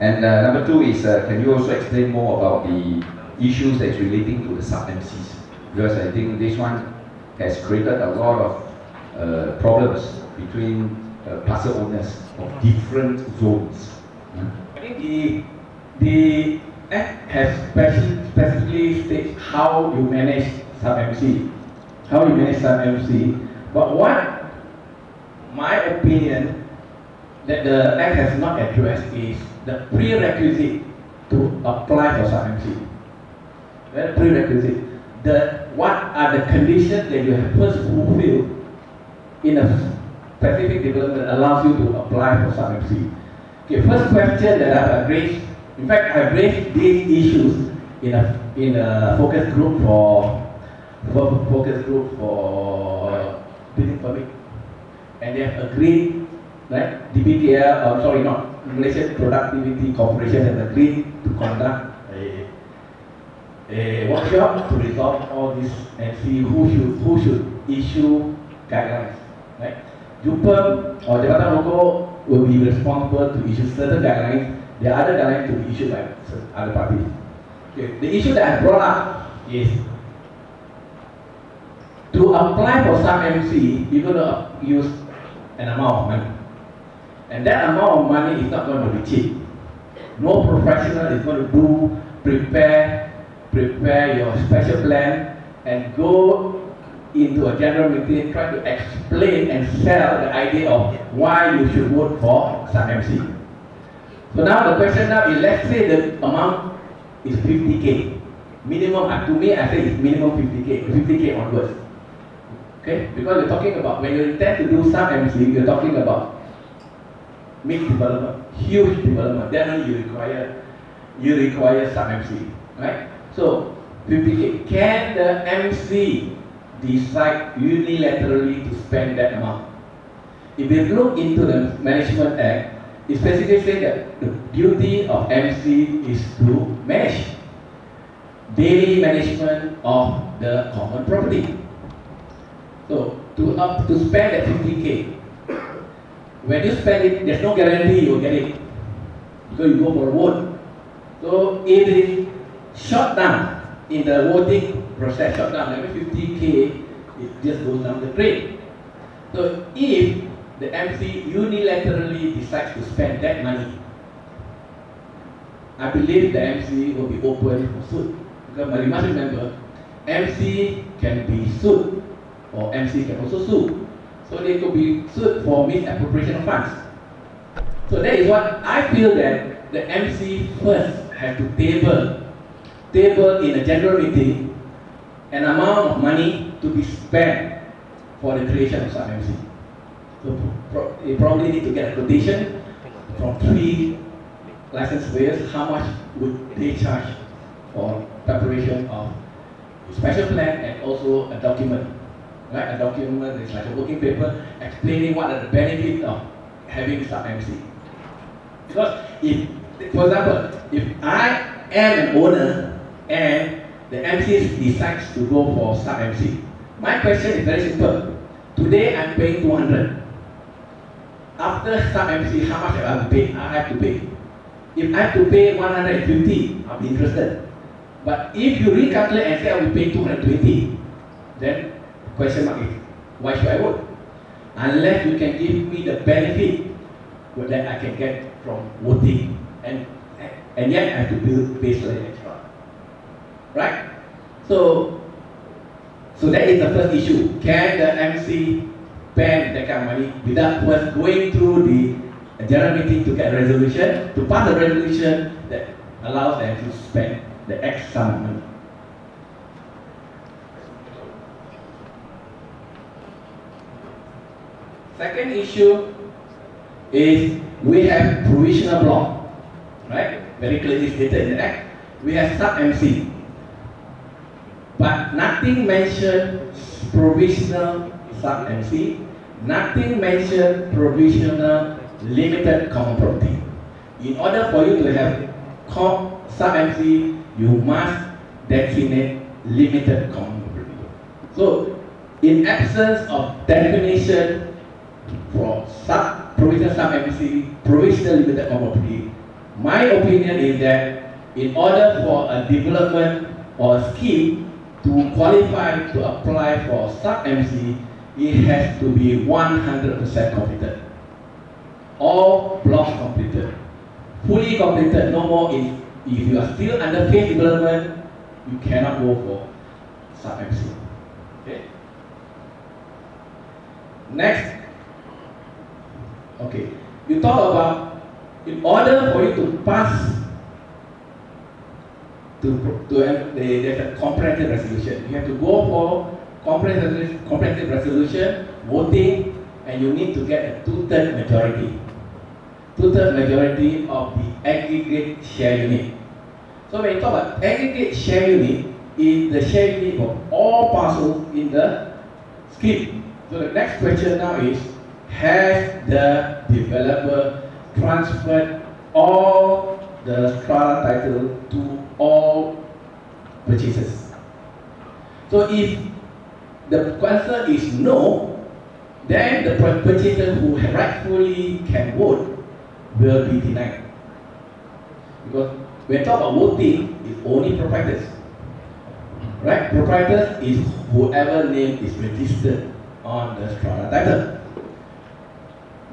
And number two is, can you also explain more about the issues that's relating to the sub-MCs? Because I think this one has created a lot of problems between parcel owners of different zones. I think the Act has specifically states how you manage sub-MC. How you manage sub-MC. But what my opinion that the Act has not addressed is the prerequisite to apply for sub-MC. The prerequisite. What are the conditions that you have first fulfilled in a specific development that allows you to apply for sub-MC? Okay, first question that I have raised, in fact, I have raised these issues in a focus group for building permit, and they have agreed, right? DBKL, sorry, not Malaysian Productivity Corporation has agreed to conduct a workshop to resolve all this and see who should issue guidelines, right? JUPEM or Jabatan Rokok will be responsible to issue certain guidelines. The other guidelines to be issued by other parties. Okay. The issue that I brought up is to apply for sub-MC, you're going to use an amount of money. And that amount of money is not going to be cheap. No professional is going to prepare your special plan and go into a general meeting, try to explain and sell the idea of why you should vote for sub-MC. So now the question now is, let's say the amount is 50K. Minimum, to me, I say it's minimum 50K onwards. Okay? Because you're talking about, when you intend to do sub-MC, you're talking about mixed development, huge development. Then you require sub-MC, right? So 50K. Can the MC decide unilaterally to spend that amount? If you look into the Management Act, it specifically says that the duty of MC is to manage daily management of the common property. So to spend that 50K, when you spend it, there's no guarantee you'll get it because you go for a vote. So it is shot down in the voting process. Shot down, every 50K, it just goes down the drain. So if the MC unilaterally decides to spend that money, I believe the MC will be open for suit. Because you must remember, MC can be sued, or MC can also sue. So they could be sued for misappropriation of funds. So that is what I feel that the MC first has to table in a general meeting an amount of money to be spent for the creation of some MC. So you probably need to get a quotation from 3 licensed surveyors. How much would they charge for preparation of a special plan and also a document? Right? A document is like a working paper explaining what are the benefits of having sub-MC. Because if, for example, if I am an owner and the MC decides to go for sub-MC, my question is very simple. Today I'm paying 200. After sub-MC, how much I have to pay? If I have to pay 150, I'll be interested. But if you recalculate and say I will pay 220, then question mark is, why should I vote? Unless you can give me the benefit that I can get from voting, and yet I have to pay slightly extra. Right? So that is the first issue. Can the MC spend that kind of money without first going through the general meeting to get a resolution, to pass a resolution that allows them to spend the X sum of money? Second issue is we have provisional block, right? Very clearly stated in the Act. We have sub-MC, but nothing mentioned provisional sub-MC, nothing mentioned provisional limited common property. In order for you to have sub-MC, you must designate limited common property. So, in absence of definition for provisional sub-MC, provisional limited common property, my opinion is that in order for a development or a scheme to qualify to apply for sub-MC, it has to be 100% completed. All blocks completed. Fully completed, no more if you are still under phase development, you cannot go for sub-MC. Okay. Next. Okay. You talk about, in order for you to pass there's a comprehensive resolution. You have to go for comprehensive resolution, voting, and you need to get a two-thirds majority. Two-thirds majority of the aggregate share unit. So when you talk about aggregate share unit, is the share unit of all parcels in the scheme. So the next question now is, has the developer transferred all the strata title to all purchasers? So if the answer is no, then the purchaser who rightfully can vote will be denied. Because when we talk about voting, it's only proprietors. Right? Proprietors is whoever name is registered on the strata title.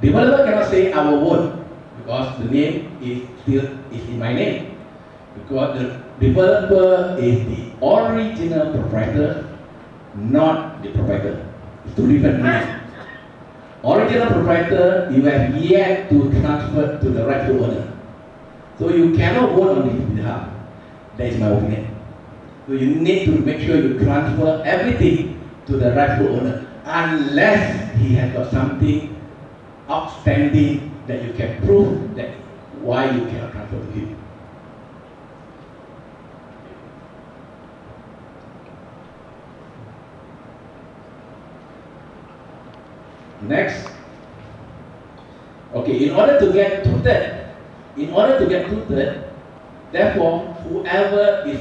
Developer cannot say I will vote because the name is still in my name. Because the developer is the original proprietor, not the proprietor. It's two different names. Original proprietor, you have yet to transfer to the rightful owner. So you cannot vote on his behalf. That is my opinion. So you need to make sure you transfer everything to the rightful owner, unless he has got something outstanding that you can prove that why you cannot transfer to him. Next. Okay, in order to get two-thirds, therefore, whoever is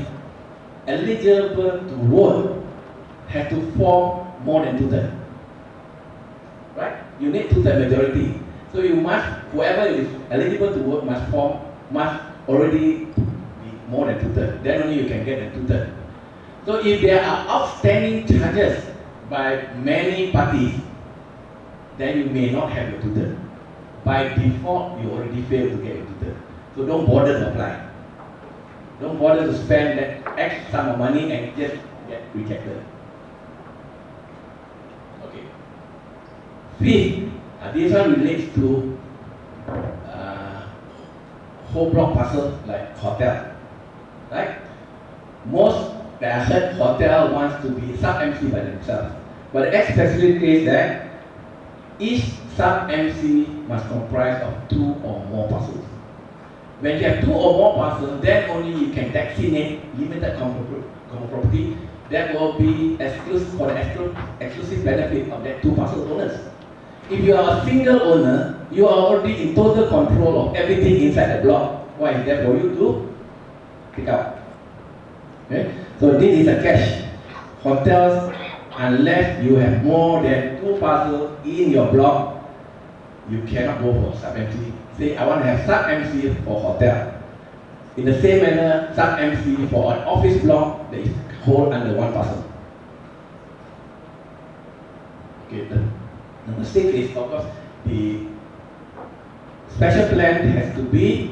eligible to vote has to form more than two-thirds. Right? You need two-thirds majority. So you must, whoever is eligible to vote must already be more than two-thirds. Then only you can get the two-thirds. So if there are outstanding charges by many parties, then you may not have your two-thirds. By default, you already failed to get your two-thirds. So don't bother to apply. Don't bother to spend that X sum of money and just get rejected. Okay. Fifth, this one relates to whole block parcel like hotel. Right? Most that I heard hotel wants to be sub-MC by themselves. But the X facilitates that each sub-MC must comprise of 2 or more parcels. When you have 2 or more parcels, then only you can designate limited common property that will be exclusive for the exclusive benefit of that 2 parcel owners. If you are a single owner, you are already in total control of everything inside the block. Why is that for you to pick up? Okay? So this is a catch. Hotels, unless you have more than 2 parcels in your block, you cannot go for sub-MC. Say, I want to have sub-MC for hotel. In the same manner, sub-MC for an office block that is held under 1 parcel. Okay, the mistake is, of course, the special plan has to be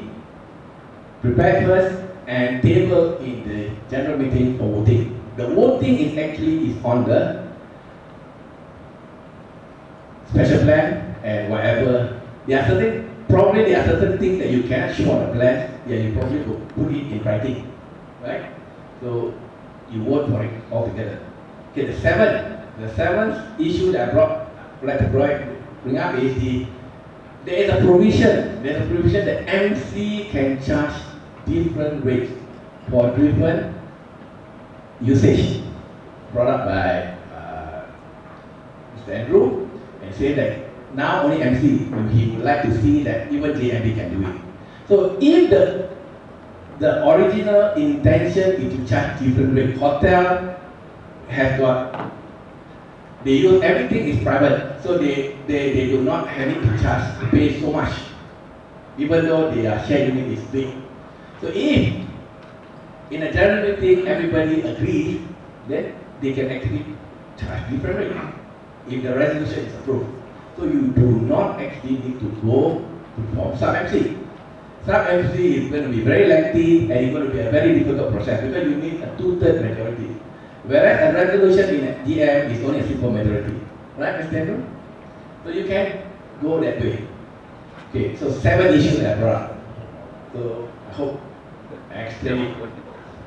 prepared first and tabled in the general meeting for voting. The voting is actually on the special plan and whatever. There are certain things that you cannot show on the plan. Yeah, you probably will put it in writing, right? So you vote for it altogether. Okay, the seventh issue that I would like to bring up is there is a provision. There's a provision that MC can charge different rates for different usage, brought up by Mr. Andrew, and say that now only MC, he would like to see that even JMB can do it. So if the original intention is to charge different rates, hotel has got, they use everything is private, so they do not have it to charge, to pay so much. even though their share unit is big. So if in a general meeting everybody agrees, then they can actually charge different rate if the resolution is approved. So you do not actually need to go to form sub-MC. Sub-MC is going to be very lengthy and it's going to be a very difficult process because you need a 2/3 majority. Whereas a resolution in a GM is only a simple majority. Right, Mr. Andrew? So you can go that way. Okay, so 7 issues that I brought up. So I hope I explained it